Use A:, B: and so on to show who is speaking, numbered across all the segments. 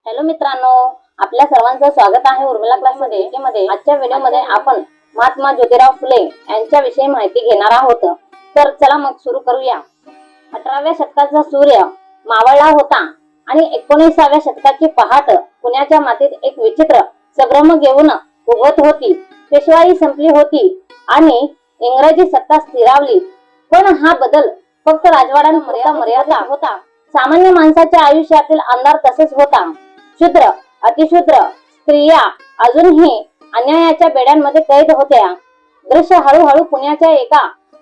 A: Hello मित्रांनो, आपल्या सर्वांचं स्वागत आहे उर्मिला क्लासमध्ये। आजच्या व्हिडिओमध्ये आपण महात्मा ज्योतिराव फुले यांच्याविषयी माहिती घेणार आहोत। तर चला मग सुरू करूया। 18व्या शतकाचा सूर्य मावळला होता आणि 19व्या शतकाची पहाट पुण्याच्या मातीत एक विचित्र संभ्रम घेऊन उगवत होती। पेशवाई संपली होती आणि इंग्रजी सत्ता स्थिरावली, पण हा बदल फक्त राजवाड्यांपुरता मर्यादित होता। सामान्य माणसाच्या आयुष्यातील अंधार तसेच होता। शूद्र, अतिशूद्र, स्त्रिया अजूनही अन्यायाच्या बेड्यांमध्ये कैद होत्या। दृश्य हळूहळू पुण्याच्या एका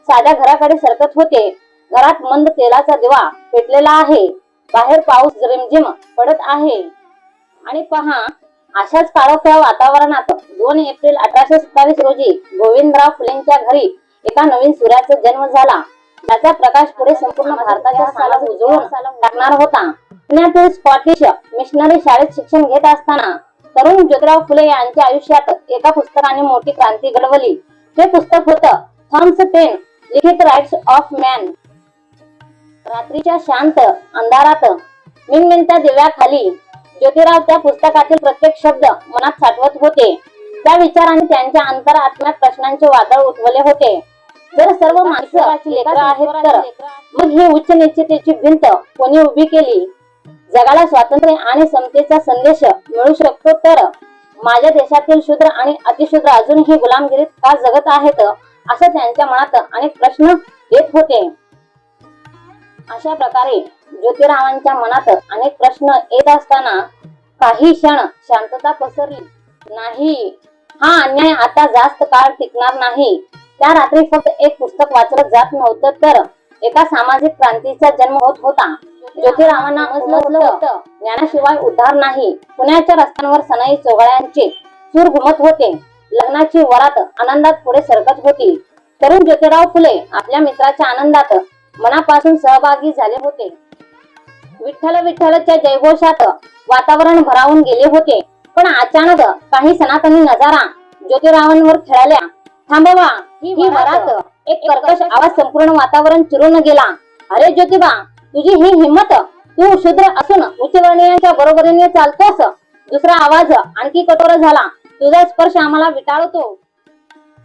A: साध्या घराकडे सरकत होते। घरात मंद तेलाचा दिवा पेटलेला आहे, बाहेर पाऊस रिमझिम पडत आहे आणि पहा, अशाच काळोख्या वातावरणात 2 एप्रिल 1827 रोजी गोविंदराव फुलेंच्या घरी एका नवीन सूर्याचा जन्म झाला, ज्याचा प्रकाश पुढे संपूर्ण भारताच्या समाज उजळून टाकणार होता। पुण्यातील स्कॉटिश मिशनरी शाळेत शिक्षण घेत असताना तरुण ज्योतिराव फुले यांच्या आयुष्यात एका पुस्तकाने मोठी क्रांती घडवली। ते पुस्तक होतं थॉमस पेन लिखित राईट्स ऑफ मॅन। रात्रीच्या शांत अंधारात मिणमिणत्या दिव्याखाली ज्योतिराव त्या पुस्तकातील प्रत्येक शब्द मनात साठवत होते। त्या विचारांनी त्यांच्या अंतरात्म्यात प्रश्नांचे वादळ उठवले होते। जर सर्व माणसाची लेकरं आहेत, तर मग ही उच्च निश्चितेची भिंत कोणी उभी केली? जगाला स्वातंत्र्य आणि समतेचा संदेश मिळू शकतो, तर माझ्या देशातील शूद्र आणि अतिशूद्र अजूनही गुलामगिरीत का जगत आहेत? असं त्यांच्या मनात अनेक प्रश्न येत होते। अशा प्रकारे ज्योतिरावांच्या मनात अनेक प्रश्न येत असताना काही क्षण शांतता पसरली। नाही, हा अन्याय आता जास्त काळ टिकणार नाही। त्या रात्री फक्त एक पुस्तक वाचलं जात नव्हतं, तर एका सामाजिक क्रांतीचा जन्म होत होता। ज्योतिरावांना समजलं होतं, ज्ञानाशिवाय उद्धार नाही। पुण्याच्या रस्त्यांवर सनई चोगळ्यांचे सूर घुमत होते, लग्नाची वरात आनंदात पुढे सरकत होती। तरुण ज्योतिराव फुले आपल्या मित्राच्या आनंदात मनापासून सहभागी झाले होते। विठ्ठल विठ्ठलच्या जयघोषात वातावरण भरावून गेले होते, पण अचानक काही सनातनी नजारा ज्योतिरावांवर खेळाल्या। थांबवा, ही वरात! एक कर्कश आवाज संपूर्ण वातावरण चिरून गेला। अरे ज्योतिबा, तुझी ही हिम्मत! तू शूद्र असून उच्चवर्णीयांच्या बरोबरीने चालतोस? दुसरा आवाज आणखी कठोर झाला। तुझा स्पर्श आम्हाला विटाळतो।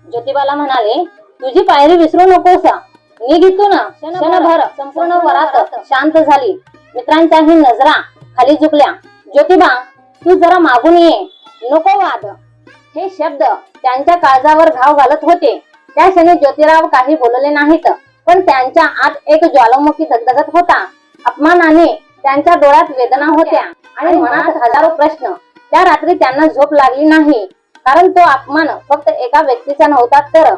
A: ज्योतिबाला म्हणाले, तुझी पायरी विसरू नकोस, निघ इथून। क्षणभर संपूर्ण वरात शांत झाली। मित्रांच्याही नजरा खाली झुकल्या। ज्योतिबा, तू जरा मागून ये, नको वाद! हे शब्द त्यांच्या काळजावर घाव घालत होते। त्या क्षणी ज्योतिराव काही बोलले नाहीत, पण त्यांच्या आत एक ज्वालामुखी धगधगत होता। अपमानाने त्यांच्या डोळ्यात वेदना होत्या आणि मनात हजारो प्रश्न। त्या रात्री त्यांना झोप लागली नाही, कारण तो अपमान फक्त एका व्यक्तीचा नव्हता, तर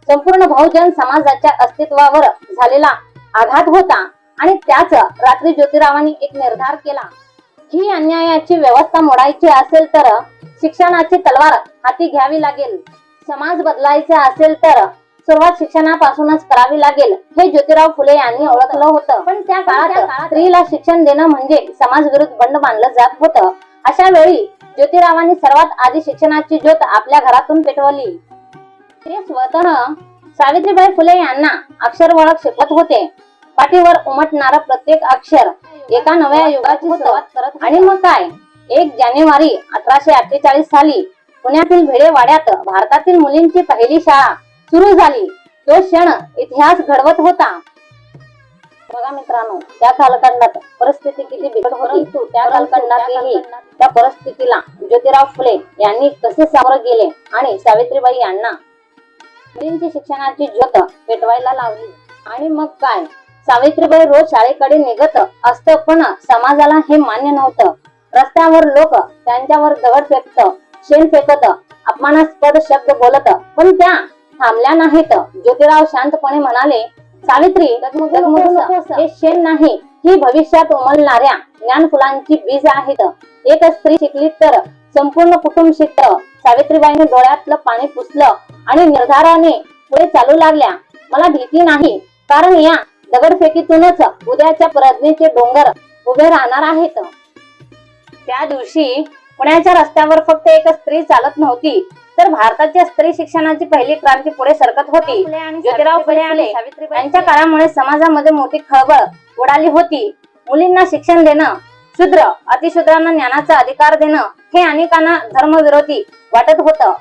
A: संपूर्ण बहुजन समाजाच्या अस्तित्वावर झालेला आघात होता। आणि त्याच रात्री ज्योतिरावांनी एक निर्धार केला। ही अन्यायाची व्यवस्था मोडायची असेल, तर शिक्षणाची तलवार हाती घ्यावी लागेल। समाज बदलायचा असेल, तर सुरुवात शिक्षणापासूनच करावी लागेल, हे ज्योतिराव फुले यांनी ओळखलं होतं। पण त्या काळात स्त्रीला शिक्षण देणं म्हणजे समाजविरुद्ध बंड मानलं जात होतं। अशा वेळी ज्योतिरावांनी सर्वात आधी शिक्षणाची ज्योत आपल्या घरातून पेटवली। ते स्वतः सावित्रीबाई फुले यांना अक्षर ओळख शिकवत होते। पाठीवर उमटणारं प्रत्येक अक्षर एका नव्या युगाची सुरुवात करत। आणि मग काय, 1 जानेवारी 1848 साली पुण्यातील भिडेवाड्यात भारतातील मुलींची पहिली शाळा सुरू झाली। तो क्षण इतिहास घडवत होता। बघा मित्रांनो, त्या कालखंडात परिस्थिती किती बिकट होती, त्या कालखंडातही त्या परिस्थितीला ज्योतिराव फुले यांनी कसे सामोरे गेले आणि सावित्रीबाई यांना मुलींची शिक्षणाची ज्योत पेटवायला लावली। आणि मग काय, सावित्रीबाई रोज शाळेकडे निघत असत, पण समाजाला हे मान्य नव्हतं। रस्त्यावर लोक त्यांच्यावर दगड फेकत, शेण फेकत, अपमानास्पद शब्द बोलत, पण त्या थांबल्या नाहीत। ज्योतिराव शांतपणे म्हणाले, सावित्री, डगमगू नकोस, हे शेण नाही, ही भविष्यात उमलणाऱ्या ज्ञान फुलांची बीज आहेत। एक स्त्री शिकली तर संपूर्ण कुटुंब शिकतं। सावित्रीबाईंनी डोळ्यातलं पाणी पुसलं आणि निर्धाराने पुढे चालू लागल्या। मला भीती नाही, कारण या दगडफेकीतूनच उद्याच्या प्रज्ञेचे डोंगर उभे राहणार आहेत। त्या दिवशी पुण्याच्या रस्त्यावर फक्त एक स्त्री चालत नव्हती, तर भारताच्या स्त्री शिक्षणाची पहिली क्रांती पुढे सरकत होती। ज्योतिराव फुले यांच्या काळामुळे समाजामध्ये मोठी खळबळ उडाली होती। मुलींना शिक्षण देणं शूद्र अतिशूद्रांना ज्ञानाचा अधिकार देणं हे अनेकांना धर्मविरोधी वाटत होतं.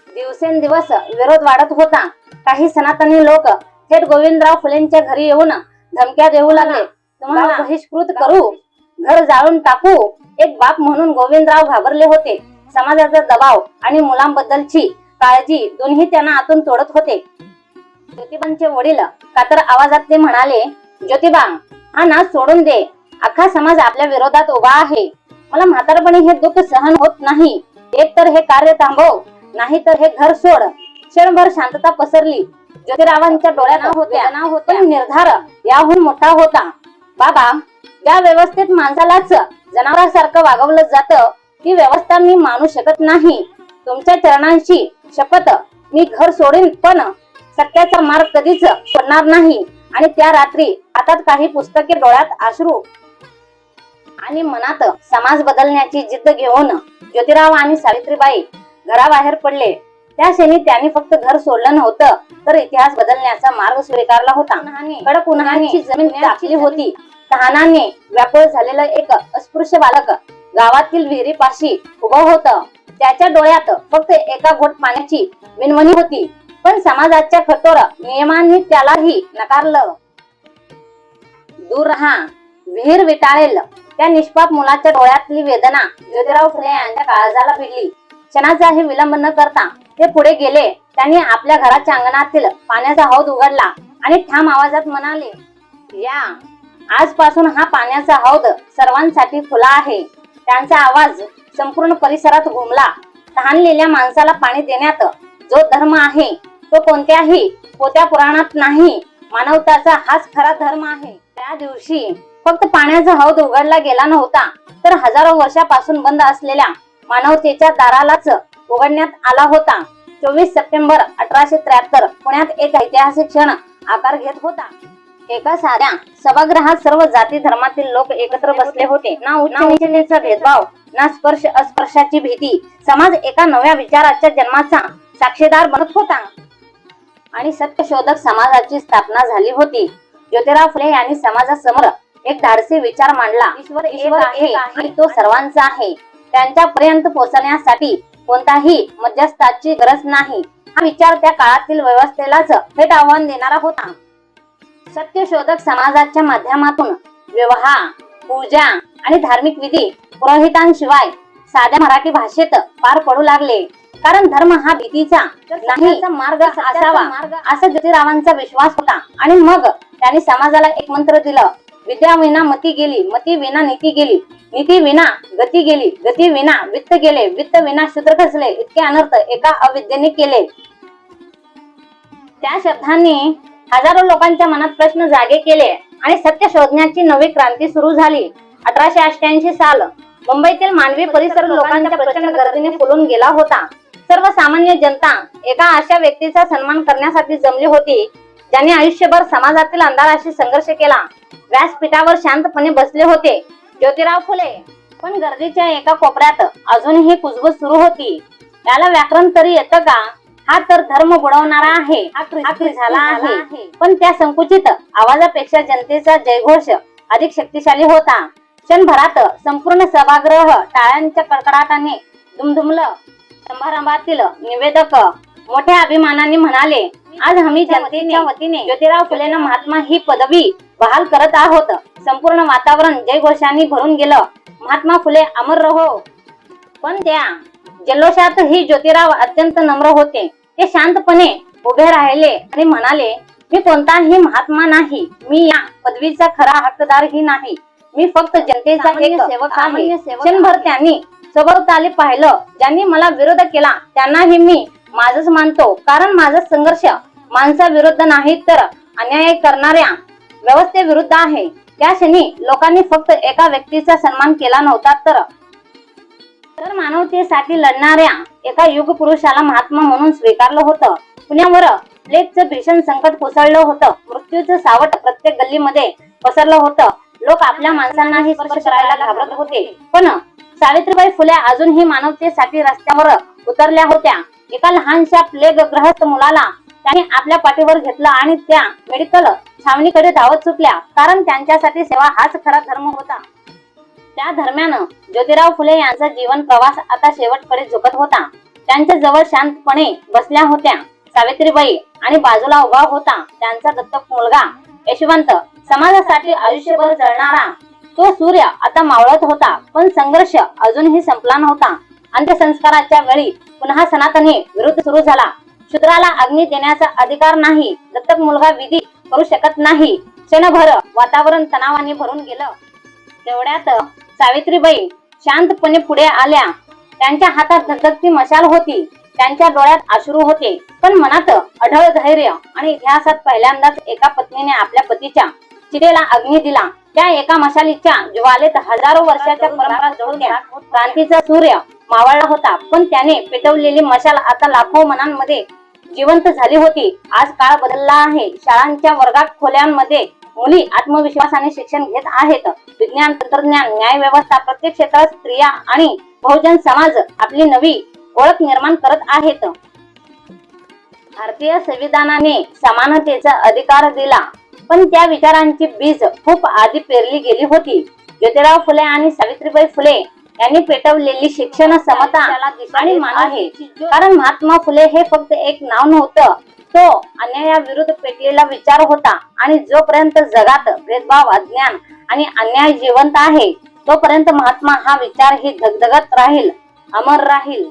A: दिवसेंदिवस विरोध वाढत होता. काही सनातनी लोक थेट गोविंदराव फुलेंच्या घरी येऊन धमक्या देऊ लागले. तुम्हाला बहिष्कृत करू, घर जाळून टाकू. एक बाप म्हणून गोविंदराव घाबरले होते. समाजाचा दबाव आणि मुलांबद्दलची काळजी दोन्ही त्यांना आतून तोडत होते. ज्योतिबांचे वडील कातर आवाजात ते म्हणाले, ज्योतिबा, हा नाच सोडून दे. अख्खा समाज आपल्या विरोधात उभा आहे. मला म्हातारपणी हे दुःख सहन होत नाही. एक तर हे कार्य थांबव, नाही तर हे घर सोड. क्षणभर शांतता पसरली. ज्योतिरावांच्या डोळ्यात होत्या निर्धार याहून मोठा होता. बाबा, ज्या व्यवस्थेत माणसालाच जनावरांसारखं वागवलं जातं, ती व्यवस्था मी मानू शकत नाही. तुमच्या चरणांशी शपथ, मी घर सोडीन, पण सत्याचा मार्ग कधीच सोडणार नाही. आणि त्या रात्री हातात काही पुस्तके, डोळ्यात अश्रू आणि मनात समाज बदलण्याची जिद्द घेऊन ज्योतिराव आणि सावित्रीबाई घराबाहेर पडले. त्या क्षणी त्यांनी फक्त घर सोडलं नव्हतं, तर इतिहास बदलण्याचा मार्ग स्वीकारला होता. कडक उन्हाची जमीन तापली होती. तहानाने व्याकुळ झालेलं एक अस्पृश्य बालक गावातील विहिरीपाशी उभं होतं. त्याच्या डोळ्यात फक्त एका घोट पाण्याची विनवणी होती, पण समाजाच्या कठोर नियमांनी त्यालाही नकारलं. दूर राहा, विहीर विटाळेल. त्या निष्पाप मुलाच्या डोळ्यातली वेदना ज्योतिराव फुले यांच्या काळजाला भिडली. क्षणाचाही विलंब न करता ते पुढे गेले. त्यांनी आपल्या घराच्या अंगणातील पाण्याचा हौद उघडला आणि ठाम आवाजात म्हणाले, या आजपासून हा पाण्याचा हौद सर्वांसाठी खुला आहे. त्यांचा आवाज संपूर्ण परिसरात घुमला. तहानलेल्या माणसाला पाणी देण्यात जो धर्म आहे, तो कोणत्याही पोत्या पुराणात नाही. मानवताचा हाच खरा धर्म आहे. त्या दिवशी फक्त पाण्याचा हौद उघडला गेला नव्हता, तर हजारो वर्षापासून बंद असलेल्या मानवतेच्या दारालाच उघडण्यात आला होता. 24 सप्टेंबर 1873 पुण्यात एक ऐतिहासिक क्षण आकार घेत होता. एका साध्या सभागृहात सर्व जाती धर्मातील लोक एकत्र बसले होते. ना उच्च नीचतेचा भेदभाव, ना स्पर्श अस्पर्शाची भीती. समाज एका नव्या विचाराच्या जन्माचा साक्षीदार बनत होता आणि सत्यशोधक समाजाची स्थापना झाली होती. ज्योतिराव फुले यांनी समाजासमोर एक धाडसी विचार मांडला. ईश्वर एक आहे आणि तो सर्वांचा आहे. त्यांच्यापर्यंत पोहोचण्यासाठी कोणताही मध्यस्थाची गरज नाही. हा विचार त्या काळातील व्यवस्थेलाच थेट आव्हान देणारा होता. सत्यशोधक समाजाच्या माध्यमातून विवाह, पूजा आणि धार्मिक विधी पुरोहितांशिवाय साध्या मराठी भाषेत पार पडू लागले. कारण धर्म हा भीतीचा नाही, मार्ग असावा असा ज्योतिरावांचा विश्वास होता. आणि मग त्यांनी समाजाला एक मंत्र दिलं, विद्या विना मती गेली, मती विना नीती गेली, नीती विना गती गेली, गती विना वित्त गेले, वित्त विना शूद्र खचले. इतके अनर्थ एका अविद्येने केले. त्या शब्दांनी हजारो लोकांच्या मनात प्रश्न जागे केले आणि सत्य शोधण्याची नवी क्रांती सुरू झाली. 1888 साल मुंबईतील मानवी परिसर लोकांच्या प्रचंड गर्दीने फुलून गेला होता. सर्वसामान्य जनता एका अशा व्यक्तीचा सन्मान करण्यासाठी जमली होती, ज्याने आयुष्यभर समाजातील अंधाराशी संघर्ष केला. व्यासपीठावर शांतपणे बसले होते ज्योतिराव फुले. पण गर्दीच्या एका कोपऱ्यात अजूनही कुजबूज सुरू होती. याला व्याकरण तरी येतं का? हा तर धर्म बुडवणारा आहे, हा झाला आहे. पण त्या संकुचित आवाजापेक्षा जनतेचा जयघोष अधिक शक्तिशाली होता. क्षणभरात संपूर्ण सभागृह टाळ्यांच्या कडकडाटाने दुमदुमलं. समारंभातील निवेदक मोठ्या अभिमानाने म्हणाले, आज आम्ही जनतेच्या वतीने ज्योतिराव फुलेंना महात्मा ही पदवी बहाल करत आहोत. संपूर्ण वातावरण जयघोषांनी भरून गेलं. महात्मा फुले अमर रहो. पण त्या जल्लोषातही ज्योतिराव अत्यंत नम्र होते. ते शांतपणे उभे राहिले आणि म्हणाले, मी कोणताही महात्मा नाही, मी या पदवीचा खरा हक्कदारही नाही, मी फक्त जनतेचा एक सेवक आहे. क्षणभर त्यांनी सभोवताली पाहिलं. ज्यांनी मला विरोध केला त्यांनाही मी माझच मानतो, कारण माझा संघर्ष माणसाविरुद्ध नाही, तर अन्याय करणाऱ्या व्यवस्थेविरुद्ध आहे. त्या क्षणी लोकांनी फक्त एका व्यक्तीचा सन्मान केला नव्हता, तर मानवतेसाठी लढणाऱ्या एका युग पुरुषाला महात्मा म्हणून स्वीकारलं होतं. पुण्यावर प्लेगचं भीषण संकट कोसळलं होतं. मृत्यूचं सावट प्रत्येक गल्लीमध्ये पसरलं होतं. लोक आपल्या माणसांनाही स्पर्श करायला घाबरत होते. पण सावित्रीबाई फुले अजूनही मानवतेसाठी रस्त्यावर उतरल्या होत्या. एका लहानशा प्लेग ग्रस्त मुलाला त्यांनी आपल्या पाठीवर घेतलं आणि त्या मेडिकल छावणीकडे धावत सुटल्या, कारण त्यांच्यासाठी सेवा हाच खरा धर्म होता. त्या दरम्यान ज्योतिराव फुले यांचा जीवन प्रवास आता शेवटकडे झुकत होता. त्यांच्या जवळ शांतपणे बसल्या होत्या सावित्रीबाई आणि बाजूला उभा होता त्यांचा दत्तक मुलगा यशवंत. समाजासाठी आयुष्यभर जळणारा तो सूर्य आता मावळत होता, पण संघर्ष अजूनही संपला नव्हता. अंत्यसंस्काराच्या वेळी पुन्हा सनातनी विरुद्ध सुरू झाला. शूद्राला अग्नी देण्याचा अधिकार नाही, दत्तक मुलगा विधी करू शकत नाही. क्षणभर वातावरण तणावाने भरून गेलं. तेवढ्यात सावित्रीबाई शांतपणे पुढे आल्या. त्यांच्या हातात धगधगती मशाल होती, त्यांच्या डोळ्यात अश्रू होते, पण मनात अढळ धैर्य. आणि इतिहासात पहिल्यांदाच एका पत्नीने आपल्या पतीच्या चितेला अग्नी दिला. त्या एका मशालीच्या ज्वालेत हजारो वर्षाच्या परंपरा जळून गेल्या. क्रांतीचा सूर्य मावळला होता, पण त्याने पेटवलेली मशाल आता लाखो मनांमध्ये जिवंत झाली होती. आज काळ बदलला आहे. शाळांच्या वर्गात खोल्यांमध्ये मुली आत्मविश्वासाने शिक्षण घेत आहेत. विज्ञान, तंत्रज्ञान, न्याय व्यवस्था, प्रत्येक क्षेत्रात स्त्रिया आणि बहुजन समाज आपली नवी ओळख निर्माण करत आहेत. भारतीय संविधानाने समानतेचा अधिकार दिला, पण त्या विचारांची बीज खूप आधी पेरली गेली होती. ज्योतिराव फुले आणि सावित्रीबाई फुले यांनी पेटवलेली शिक्षण, समता आणि मान आहे. कारण महात्मा फुले हे फक्त एक नाव नव्हतं, तो अन्यायाविरुद्ध पेटलेला विचार होता. आणि जोपर्यंत जगात भेदभाव, अज्ञान आणि अन्याय जिवंत आहे, तोपर्यंत महात्मा हा विचार ही धगधगत राहील, अमर राहील.